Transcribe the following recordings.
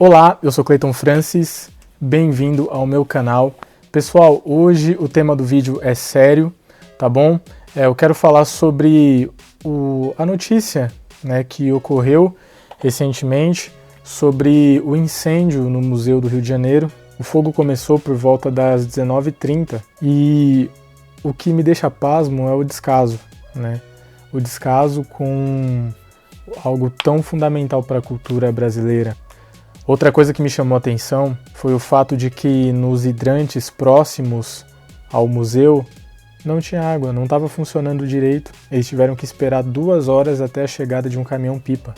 Olá, eu sou Cleiton Francis, bem-vindo ao meu canal. Pessoal, hoje o tema do vídeo é sério, tá bom? Eu quero falar sobre a notícia, que ocorreu recentemente sobre o incêndio no Museu do Rio de Janeiro. O fogo começou por volta das 19h30 e o que me deixa pasmo é o descaso, O descaso com algo tão fundamental para a cultura brasileira. Outra coisa que me chamou a atenção foi o fato de que nos hidrantes próximos ao museu não tinha água, não estava funcionando direito. Eles tiveram que esperar 2 horas até a chegada de um caminhão-pipa.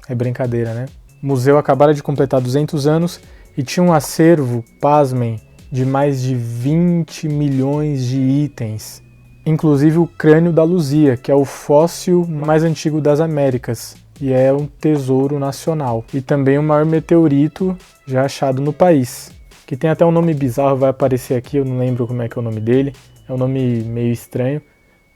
É brincadeira, né? O museu acabara de completar 200 anos e tinha um acervo, pasmem, de mais de 20 milhões de itens. Inclusive o crânio da Luzia, que é o fóssil mais antigo das Américas. E é um tesouro nacional. E também o maior meteorito já achado no país. Que tem até um nome bizarro, vai aparecer aqui, eu não lembro como é que é o nome dele. É um nome meio estranho.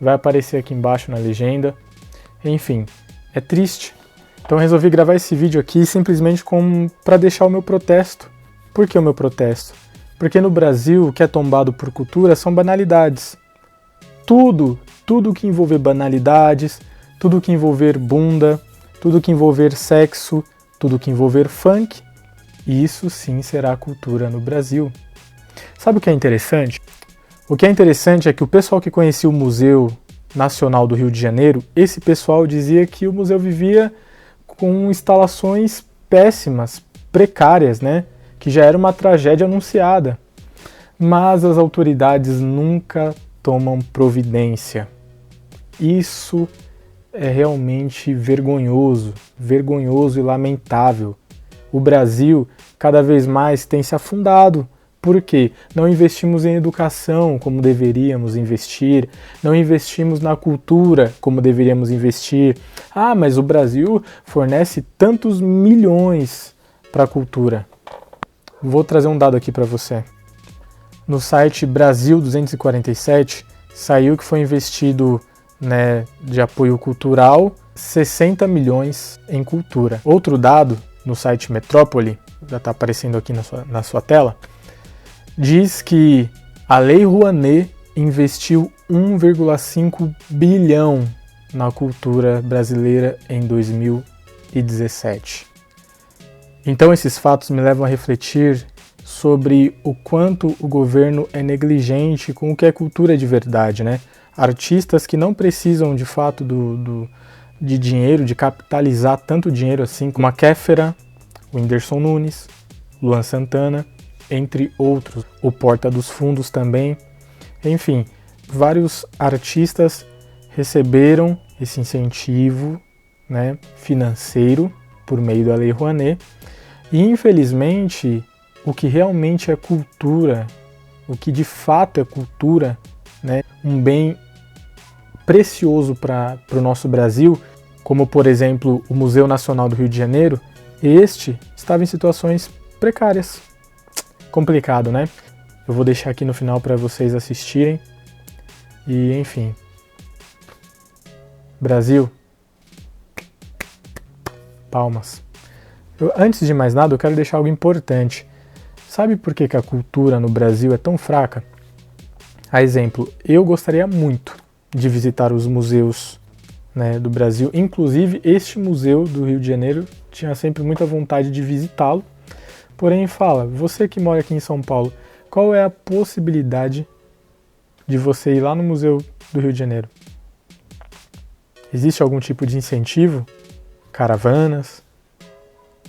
Vai aparecer aqui embaixo na legenda. Enfim, é triste. Então eu resolvi gravar esse vídeo aqui simplesmente para deixar o meu protesto. Por que o meu protesto? Porque no Brasil, o que é tombado por cultura são banalidades. Tudo que envolver banalidades, tudo que envolver bunda, tudo que envolver sexo, tudo que envolver funk, isso sim será cultura no Brasil. Sabe o que é interessante? O que é interessante é que o pessoal que conhecia o Museu Nacional do Rio de Janeiro, esse pessoal dizia que o museu vivia com instalações péssimas, precárias, que já era uma tragédia anunciada. Mas as autoridades nunca tomam providência. Isso é realmente vergonhoso e lamentável. O Brasil cada vez mais tem se afundado. Por quê? Não investimos em educação como deveríamos investir, não investimos na cultura como deveríamos investir. Ah, mas o Brasil fornece tantos milhões para a cultura. Vou trazer um dado aqui para você. No site Brasil 247 saiu que foi investido de apoio cultural, 60 milhões em cultura. Outro dado, no site Metrópole, já está aparecendo aqui na sua tela, diz que a Lei Rouanet investiu 1,5 bilhão na cultura brasileira em 2017. Então esses fatos me levam a refletir sobre o quanto o governo é negligente com o que é cultura de verdade, Artistas que não precisam de fato de dinheiro, de capitalizar tanto dinheiro assim, como a Kéfera, o Whindersson Nunes, Luan Santana, entre outros. O Porta dos Fundos também. Enfim, vários artistas receberam esse incentivo financeiro por meio da Lei Rouanet. E infelizmente, o que realmente é cultura, o que de fato é cultura, um bem precioso para o nosso Brasil, como por exemplo o Museu Nacional do Rio de Janeiro, este estava em situações precárias. Complicado, Eu vou deixar aqui no final para vocês assistirem. E enfim. Brasil. Palmas. Antes de mais nada, eu quero deixar algo importante. Sabe por que a cultura no Brasil é tão fraca? A exemplo, eu gostaria muito de visitar os museus do Brasil. Inclusive, este museu do Rio de Janeiro tinha sempre muita vontade de visitá-lo. Porém, você que mora aqui em São Paulo, qual é a possibilidade de você ir lá no Museu do Rio de Janeiro? Existe algum tipo de incentivo? Caravanas?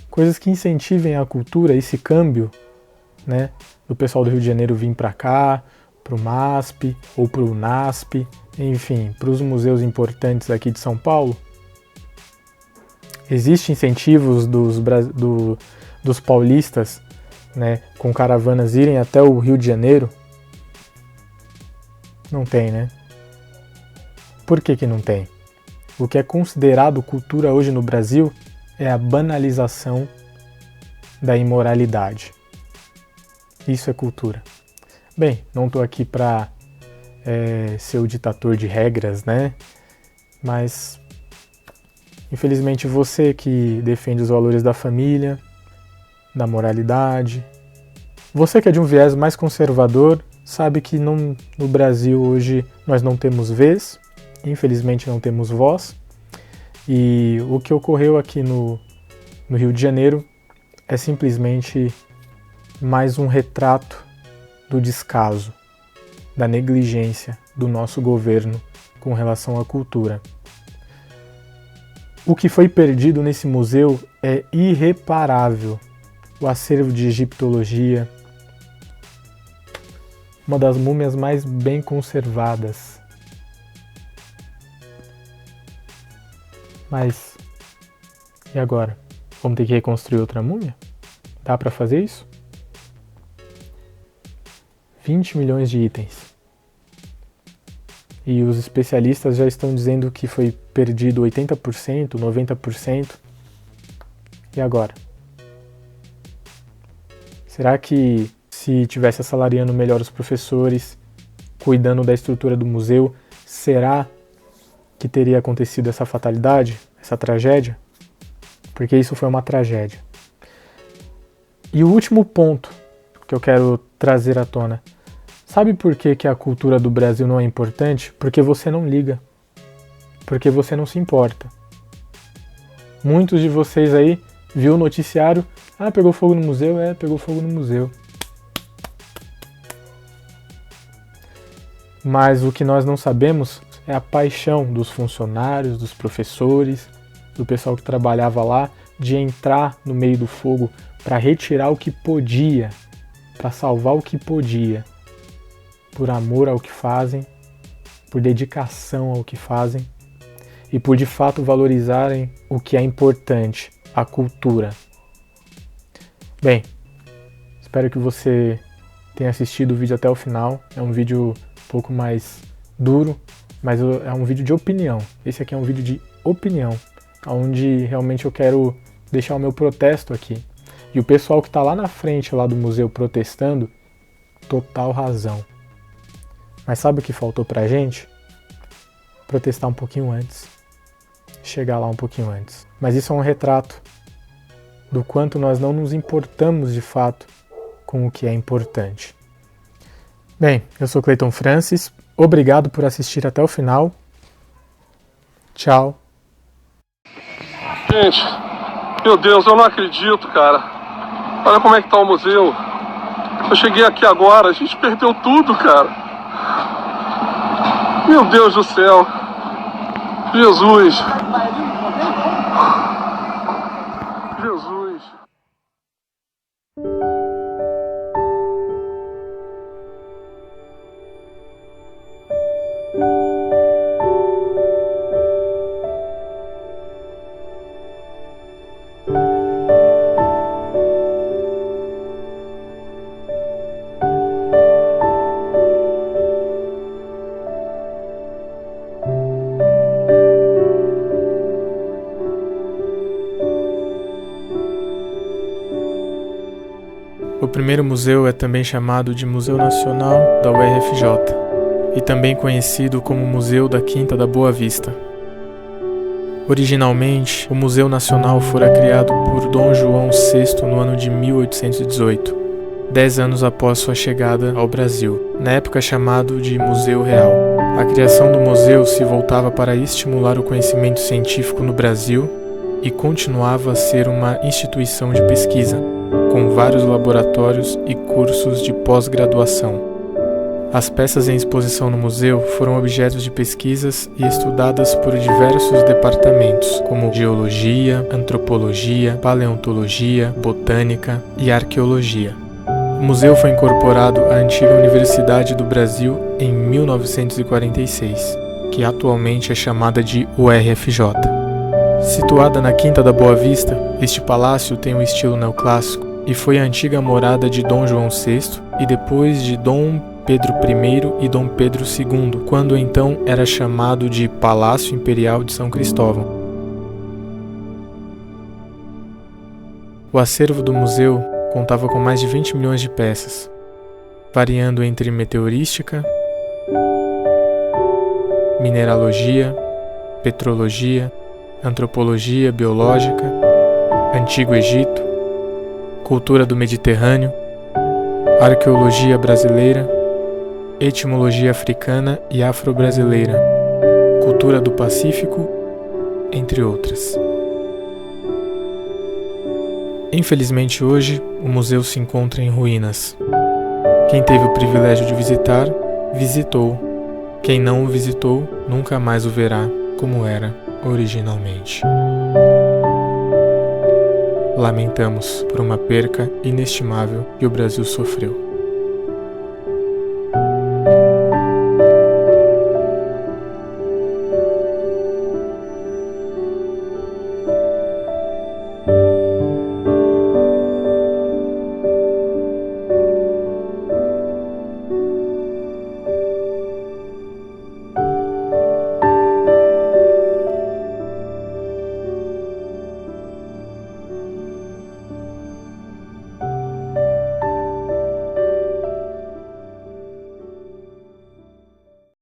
Coisas que incentivem a cultura, esse câmbio, do pessoal do Rio de Janeiro vir para cá, para o MASP ou para o NASP, enfim, para os museus importantes aqui de São Paulo. Existem incentivos dos paulistas, com caravanas irem até o Rio de Janeiro? Não tem, Por que não tem? O que é considerado cultura hoje no Brasil é a banalização da imoralidade. Isso é cultura. Bem, não estou aqui para ser o ditador de regras, Mas Infelizmente você que defende os valores da família, da moralidade. Você que é de um viés mais conservador, sabe que no Brasil hoje nós não temos vez, infelizmente não temos voz, e o que ocorreu aqui no Rio de Janeiro é simplesmente mais um retrato do descaso, da negligência do nosso governo com relação à cultura. O que foi perdido nesse museu é irreparável. O acervo de egiptologia, uma das múmias mais bem conservadas. Mas, e agora? Vamos ter que reconstruir outra múmia? Dá para fazer isso? 20 milhões de itens. E os especialistas já estão dizendo que foi perdido 80%, 90%. E agora? Será que se tivesse assalariando melhor os professores, cuidando da estrutura do museu, será que teria acontecido essa fatalidade, essa tragédia? Porque isso foi uma tragédia. E o último ponto que eu quero trazer à tona. Sabe por que a cultura do Brasil não é importante? Porque você não liga. Porque você não se importa. Muitos de vocês aí viu o noticiário, pegou fogo no museu? Pegou fogo no museu. Mas o que nós não sabemos é a paixão dos funcionários, dos professores, do pessoal que trabalhava lá, de entrar no meio do fogo para retirar o que podia, para salvar o que podia, por amor ao que fazem, por dedicação ao que fazem e por de fato valorizarem o que é importante, a cultura. Bem, espero que você tenha assistido o vídeo até o final. É um vídeo um pouco mais duro, mas é um vídeo de opinião. Esse aqui é um vídeo de opinião, onde realmente eu quero deixar o meu protesto aqui. E o pessoal que está lá na frente lá do museu protestando, total razão. Mas sabe o que faltou pra gente? Protestar um pouquinho antes. Chegar lá um pouquinho antes. Mas isso é um retrato do quanto nós não nos importamos de fato com o que é importante. Bem, eu sou Cleiton Francis. Obrigado por assistir até o final. Tchau. Gente, meu Deus, eu não acredito, cara. Olha como é que tá o museu. Eu cheguei aqui agora, a gente perdeu tudo, cara. Meu Deus do céu. Jesus. Jesus. O primeiro museu é também chamado de Museu Nacional da UFRJ e também conhecido como Museu da Quinta da Boa Vista. Originalmente, o Museu Nacional fora criado por Dom João VI no ano de 1818, 10 anos após sua chegada ao Brasil, na época chamado de Museu Real. A criação do museu se voltava para estimular o conhecimento científico no Brasil e continuava a ser uma instituição de pesquisa, com vários laboratórios e cursos de pós-graduação. As peças em exposição no museu foram objetos de pesquisas e estudadas por diversos departamentos, como geologia, antropologia, paleontologia, botânica e arqueologia. O museu foi incorporado à antiga Universidade do Brasil em 1946, que atualmente é chamada de URFJ. Situada na Quinta da Boa Vista, este palácio tem um estilo neoclássico e foi a antiga morada de Dom João VI e depois de Dom Pedro I e Dom Pedro II, quando então era chamado de Palácio Imperial de São Cristóvão. O acervo do museu contava com mais de 20 milhões de peças, variando entre meteorística, mineralogia, petrologia, antropologia biológica, Antigo Egito, cultura do Mediterrâneo, arqueologia brasileira, etimologia africana e afro-brasileira, cultura do Pacífico, entre outras. Infelizmente hoje, o museu se encontra em ruínas. Quem teve o privilégio de visitar, visitou. Quem não o visitou, nunca mais o verá como era originalmente. Lamentamos por uma perca inestimável que o Brasil sofreu.